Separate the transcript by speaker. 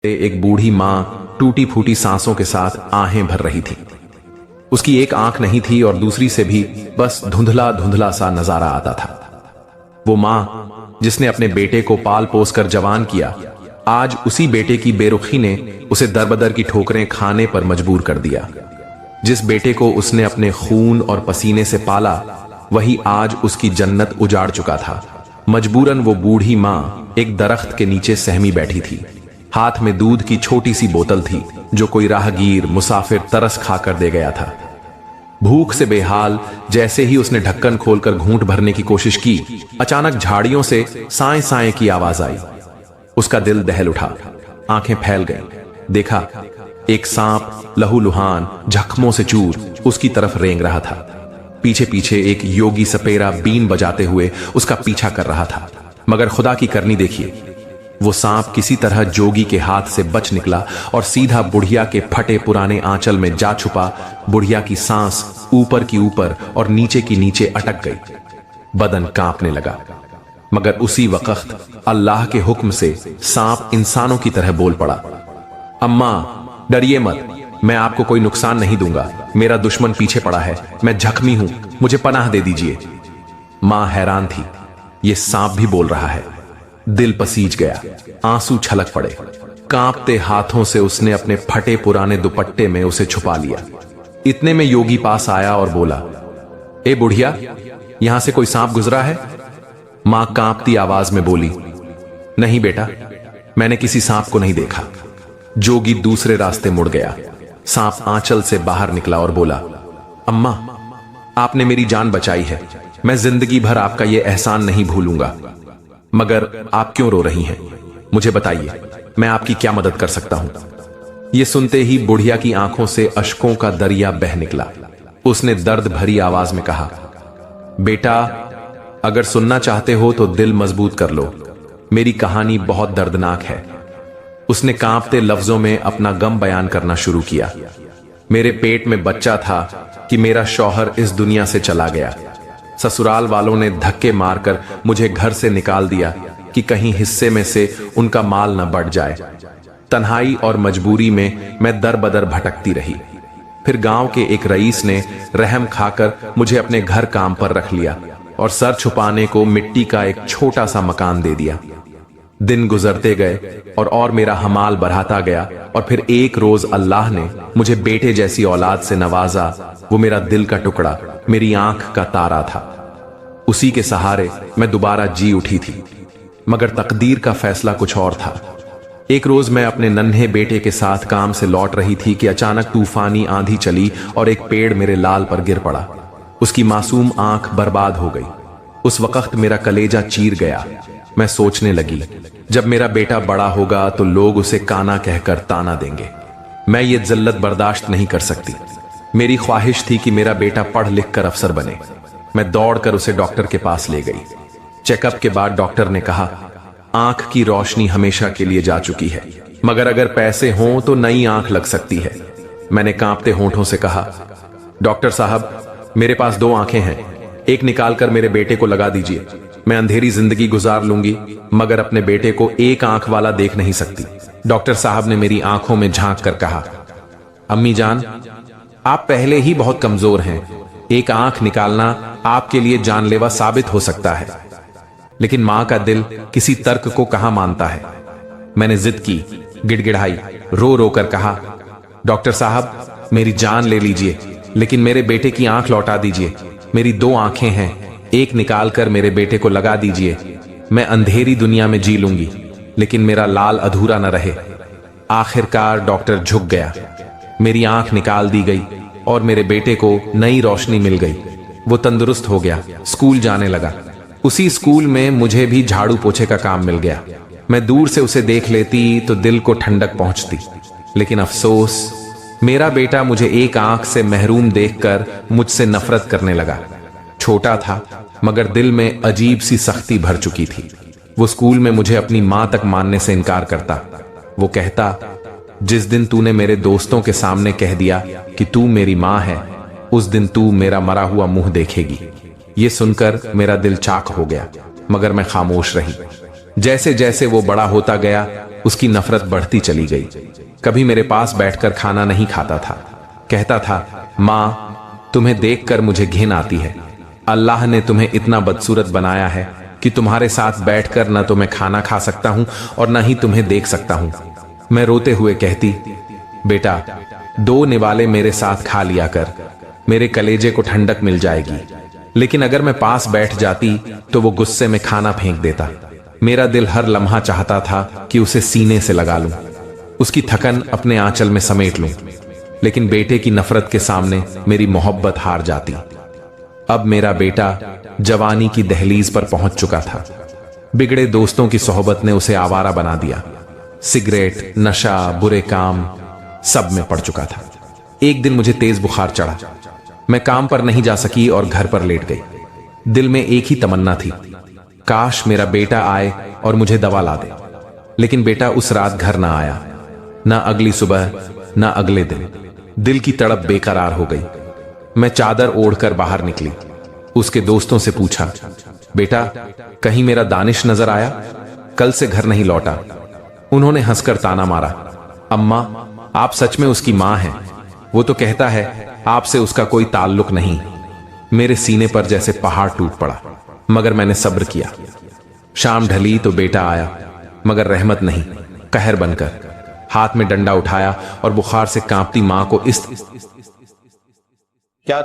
Speaker 1: एक बूढ़ी मां टूटी फूटी सांसों के साथ आहें भर रही थी। उसकी एक आंख नहीं थी और दूसरी से भी बस धुंधला धुंधला सा नजारा आता था। वो मां जिसने अपने बेटे को पाल पोस कर जवान किया, आज उसी बेटे की बेरुखी ने उसे दरबदर की ठोकरें खाने पर मजबूर कर दिया। जिस बेटे को उसने अपने खून और पसीने से पाला, वही आज उसकी जन्नत उजाड़ चुका था। मजबूरन वो बूढ़ी मां एक दरख्त के नीचे सहमी बैठी थी। हाथ में दूध की छोटी सी बोतल थी जो कोई राहगीर मुसाफिर तरस खाकर दे गया था। भूख से बेहाल जैसे ही उसने ढक्कन खोलकर घूंट भरने की कोशिश की, अचानक झाड़ियों से साए साए की आवाज आई। उसका दिल दहल उठा, आंखें फैल गईं। देखा, एक सांप लहूलुहान जख्मों से चूर उसकी तरफ रेंग रहा था। पीछे पीछे एक योगी सपेरा बीन बजाते हुए उसका पीछा कर रहा था। मगर खुदा की करनी देखिए, वो सांप किसी तरह जोगी के हाथ से बच निकला और सीधा बुढ़िया के फटे पुराने आंचल में जा छुपा। बुढ़िया की सांस ऊपर की ऊपर और नीचे की नीचे अटक गई। बदन कांपने लगा, मगर उसी वक्त अल्लाह के हुक्म से सांप इंसानों की तरह बोल पड़ा। अम्मा डरिए मत, मैं आपको कोई नुकसान नहीं दूंगा। मेरा दुश्मन पीछे पड़ा है, मैं जख्मी हूं, मुझे पनाह दे दीजिए। मां हैरान थी, ये सांप भी बोल रहा है। दिल पसीज गया, आंसू छलक पड़े। कांपते हाथों से उसने अपने फटे पुराने दुपट्टे में उसे छुपा लिया। इतने में योगी पास आया और बोला, ए बुढ़िया, यहां से कोई सांप गुजरा है? मां कांपती आवाज में बोली, नहीं बेटा, मैंने किसी सांप को नहीं देखा। जोगी दूसरे रास्ते मुड़ गया। सांप आंचल से बाहर निकला और बोला, अम्मा, आपने मेरी जान बचाई है, मैं जिंदगी भर आपका यह एहसान नहीं भूलूंगा। मगर आप क्यों रो रही हैं? मुझे बताइए, मैं आपकी क्या मदद कर सकता हूं? यह सुनते ही बुढ़िया की आंखों से अश्कों का दरिया बह निकला। उसने दर्द भरी आवाज में कहा, बेटा, अगर सुनना चाहते हो तो दिल मजबूत कर लो, मेरी कहानी बहुत दर्दनाक है। उसने कांपते लफ्जों में अपना गम बयान करना शुरू किया। मेरे पेट में बच्चा था कि मेरा शौहर इस दुनिया से चला गया। ससुराल वालों ने धक्के मारकर मुझे घर से निकाल दिया कि कहीं हिस्से में से उनका माल न बढ़ जाए। तन्हाई और मजबूरी में मैं दर बदर भटकती रही। फिर गांव के एक रईस ने रहम खाकर मुझे अपने घर काम पर रख लिया और सर छुपाने को मिट्टी का एक छोटा सा मकान दे दिया। दिन गुजरते गए और मेरा हमाल बढ़ाता गया और फिर एक रोज अल्लाह ने मुझे बेटे जैसी औलाद से नवाजा। वो मेरा दिल का टुकड़ा, मेरी आंख का तारा था। उसी के सहारे मैं दोबारा जी उठी थी। मगर तकदीर का फैसला कुछ और था। एक रोज मैं अपने नन्हे बेटे के साथ काम से लौट रही थी कि अचानक तूफानी आंधी चली और एक पेड़ मेरे लाल पर गिर पड़ा। उसकी मासूम आंख बर्बाद हो गई। उस वक्त मेरा कलेजा चीर गया। मैं सोचने लगी, जब मेरा बेटा बड़ा होगा तो लोग उसे काना कहकर ताना देंगे। मैं ये जिल्लत बर्दाश्त नहीं कर सकती। मेरी ख्वाहिश थी कि मेरा बेटा पढ़ लिख कर अफसर बने। मैं दौड़कर उसे डॉक्टर के पास ले गई। चेकअप के बाद डॉक्टर ने कहा, आंख की रोशनी हमेशा के लिए जा चुकी है, मगर अगर पैसे हों तो नई आंख लग सकती है। मैंने कांपते होंठों से कहा, डॉक्टर साहब, मेरे पास 2 आंखें हैं, एक निकालकर मेरे बेटे को लगा दीजिए। मैं अंधेरी जिंदगी गुजार लूंगी, मगर अपने बेटे को एक आंख वाला देख नहीं सकती। डॉक्टर साहब ने मेरी आंखों में झांक कर कहा, अम्मी जान, आप पहले ही बहुत कमजोर हैं। एक आंख निकालना आपके लिए जानलेवा साबित हो सकता है। लेकिन मां का दिल किसी तर्क को कहां मानता है। मैंने जिद की, गिड़गिड़ाई, रो रो कर कहा, डॉक्टर साहब, मेरी जान ले लीजिए, लेकिन मेरे बेटे की आंख लौटा दीजिए। मेरी 2 आंखें हैं, एक निकालकर मेरे बेटे को लगा दीजिए। मैं अंधेरी दुनिया में जी लूंगी, लेकिन मेरा लाल अधूरा न रहे। आखिरकार डॉक्टर झुक गया। मेरी आंख निकाल दी गई और मेरे बेटे को नई रोशनी मिल गई। वो तंदुरुस्त हो गया, स्कूल जाने लगा। उसी स्कूल में मुझे भी झाड़ू पोछे का काम मिल गया। मैं दूर से उसे देख लेती तो दिल को ठंडक पहुंचती। लेकिन अफसोस, मेरा बेटा मुझे एक आंख से महरूम देखकर मुझसे नफरत करने लगा। छोटा था, मगर दिल में अजीब सी सख्ती भर चुकी थी। वो स्कूल में मुझे अपनी मां तक मानने से इनकार करता। वो कहता, जिस दिन तूने मेरे दोस्तों के सामने कह दिया कि तू मेरी मां है, उस दिन तू मेरा मरा हुआ मुंह देखेगी। ये सुनकर मेरा दिल चाक हो गया, मगर मैं खामोश रही। जैसे जैसे वो बड़ा होता गया, उसकी नफरत बढ़ती चली गई। कभी मेरे पास बैठकर खाना नहीं खाता था। कहता था, माँ तुम्हें देखकर मुझे घिन आती है। अल्लाह ने तुम्हें इतना बदसूरत बनाया है कि तुम्हारे साथ बैठकर न तो मैं खाना खा सकता हूं और न ही तुम्हें देख सकता हूं। मैं रोते हुए कहती, बेटा 2 निवाले मेरे साथ खा लिया कर, मेरे कलेजे को ठंडक मिल जाएगी। लेकिन अगर मैं पास बैठ जाती तो वो गुस्से में खाना फेंक देता। मेरा दिल हर लम्हा चाहता था कि उसे सीने से लगा लूं, उसकी थकन अपने आंचल में समेट लूं। लेकिन बेटे की नफरत के सामने मेरी मोहब्बत हार जाती। अब मेरा बेटा जवानी की दहलीज पर पहुंच चुका था। बिगड़े दोस्तों की सोहबत ने उसे आवारा बना दिया। सिगरेट, नशा, बुरे काम सब में पड़ चुका था। एक दिन मुझे तेज बुखार चढ़ा। मैं काम पर नहीं जा सकी और घर पर लेट गई। दिल में एक ही तमन्ना थी, काश मेरा बेटा आए और मुझे दवा ला दे। लेकिन बेटा उस रात घर ना आया, ना अगली सुबह, ना अगले दिन। दिल की तड़प बेकरार हो गई। मैं चादर ओढ़कर बाहर निकली। उसके दोस्तों से पूछा, बेटा कहीं मेरा दानिश नजर आया? कल से घर नहीं लौटा। उन्होंने हंसकर ताना मारा, अम्मा आप सच में उसकी मां हैं। वो तो कहता है आपसे उसका कोई ताल्लुक नहीं। मेरे सीने पर जैसे पहाड़ टूट पड़ा, मगर मैंने सब्र किया। शाम ढली तो बेटा आया, मगर रहमत नहीं, कहर बनकर। हाथ में डंडा उठाया और बुखार से कांपती मां को इस क्या